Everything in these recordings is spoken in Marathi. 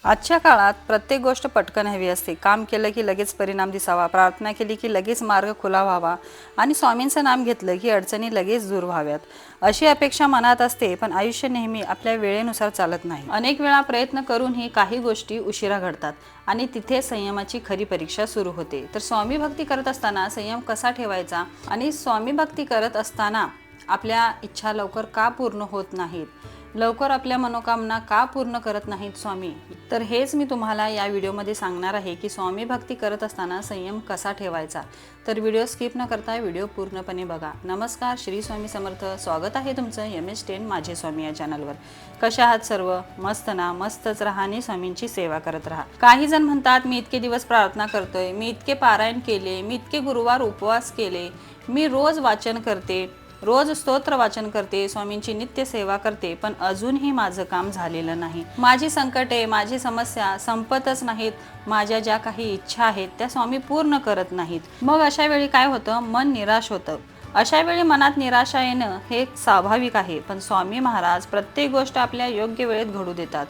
आजच्या काळात प्रत्येक गोष्ट पटकन हवी असते। काम केलं की लगेच परिणाम दिसावा, प्रार्थना केली की लगेच मार्ग खुला व्हावा आणि स्वामींचं नाम घेतलं की अडचणी लगेच दूर व्हाव्यात अशी अपेक्षा मनात असते। पण आयुष्य नेहमी आपल्या वेळेनुसार चालत नाही। अनेक वेळा प्रयत्न करूनही काही गोष्टी उशिरा घडतात आणि तिथे संयमाची खरी परीक्षा सुरू होते। तर स्वामी भक्ती करत असताना संयम कसा ठेवायचा आणि स्वामी भक्ती करत असताना आपल्या इच्छा लवकर का पूर्ण होत नाहीत, लवकर आपल्या मनोकामना का पूर्ण करत नाहीत स्वामी, तर हेच मी तुम्हाला या व्हिडिओमध्ये सांगणार आहे की स्वामी भक्ती करत असताना संयम कसा ठेवायचा। तर व्हिडिओ स्किप न करता व्हिडिओ पूर्णपणे बघा। नमस्कार, श्री स्वामी समर्थ। स्वागत आहे तुमचं MS10 माझे स्वामी या चॅनलवर। कशा आहात सर्व? मस्त ना? मस्तच राहा आणि स्वामींची सेवा करत राहा। काही जण म्हणतात मी इतके दिवस प्रार्थना करतोय, मी इतके पारायण केले, मी इतके गुरुवार उपवास केले, मी रोज वाचन करते, रोज स्तोत्र वाचन करते, स्वामींची नित्य सेवा करते, पण अजूनही माझं काम झालेलं नाही। माझी संकटे, माझी समस्या संपतच नाहीत, माझ्या ज्या काही इच्छा आहेत त्या स्वामी पूर्ण करत नाहीत। मग अशा वेळी काय होतं? मन निराश होतं। अशा वेळी मनात निराशा येणं हे स्वाभाविक आहे, पण स्वामी महाराज प्रत्येक गोष्ट आपल्या योग्य वेळेत घडू देतात।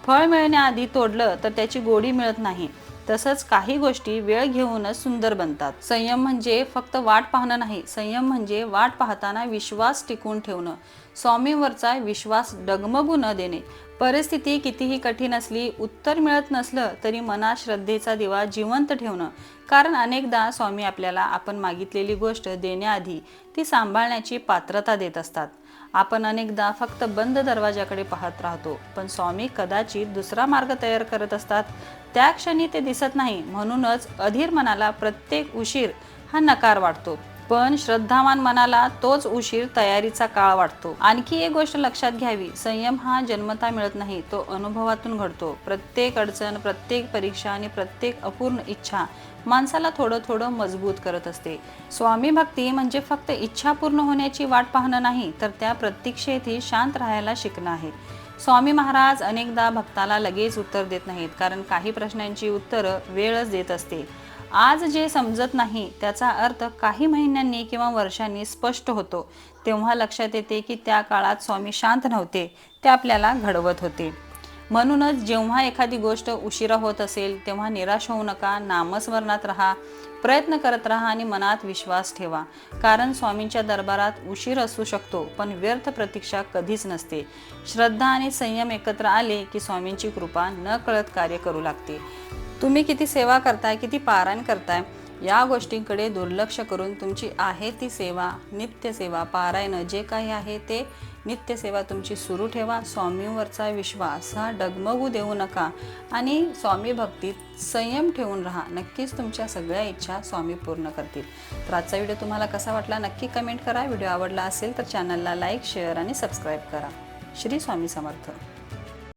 फळ मिळण्याआधी तोडलं तर त्याची गोडी मिळत नाही, तसंच काही गोष्टी वेळ घेऊनच सुंदर बनतात। संयम म्हणजे फक्त वाट पाहणं नाही, संयम म्हणजे वाट पाहताना विश्वास टिकवून ठेवणं, स्वामींवरचा विश्वास डगमगू न देणे। परिस्थिती कितीही कठीण असली, उत्तर मिळत नसलं तरी मनात श्रद्धेचा दिवा जिवंत ठेवणं, कारण अनेकदा स्वामी आपल्याला आपण मागितलेली गोष्ट देण्याआधी ती सांभाळण्याची पात्रता देत असतात। आपण अनेकदा फक्त बंद दरवाजाकडे पाहत राहतो, पण स्वामी कदाचित दुसरा मार्ग तयार करत असतात। त्या क्षणी ते दिसत नाही, म्हणूनच अधीर मनाला प्रत्येक उशीर हा नकार वाटतो, पण श्रद्धावान मनाला तोच उशीर तयारीचा काळ वाटतो। आणखी एक गोष्ट लक्षात घ्यावी, संयम हा जन्मता मिळत नाही, तो अनुभवातून घडतो। प्रत्येक अडचण, प्रत्येक परीक्षा आणि प्रत्येक अपूर्ण इच्छा माणसाला थोडं थोडं मजबूत करत असते। स्वामी भक्ती म्हणजे फक्त इच्छा पूर्ण होण्याची वाट पाहणं नाही, तर त्या प्रतीक्षेतही शांत राहायला शिकणं आहे। स्वामी महाराज अनेकदा भक्ताला लगेच उत्तर देत नाहीत, कारण काही प्रश्नांची उत्तरं वेळच देत असते। आज जे समजत नाही त्याचा अर्थ काही महिन्यांनी किंवा वर्षांनी स्पष्ट होतो, तेव्हा लक्षात येते की त्या काळात स्वामी शांत नव्हते, ते आपल्याला घडवत होते। म्हणूनच जेव्हा एखादी गोष्ट उशिरा होत असेल तेव्हा निराश होऊ नका, नामस्मरणात राहा, प्रयत्न करत राहा आणि मनात विश्वास ठेवा, कारण स्वामींच्या दरबारात उशीर असू शकतो, पण व्यर्थ प्रतीक्षा कधीच नसते। श्रद्धा आणि संयम एकत्र आले की स्वामींची कृपा नकळत कार्य करू लागते। तुम्ही किती सेवा करताय, किती पारायण करताय या गोष्टींकडे दुर्लक्ष करून तुमची आहे ती सेवा, नित्य सेवा, पारायण जे काही आहे ते नित्य सेवा तुमची सुरू ठेवा। स्वामींवरचा विश्वास हा डगमगू देऊ नका आणि स्वामी भक्तीत संयम ठेवून राहा। नक्कीच तुमच्या सगळ्या इच्छा स्वामी पूर्ण करतील। तर आजचा व्हिडिओ तुम्हाला कसा वाटला नक्की कमेंट करा। व्हिडिओ आवडला असेल तर चॅनलला लाईक, शेअर आणि सबस्क्राईब करा। श्री स्वामी समर्थ।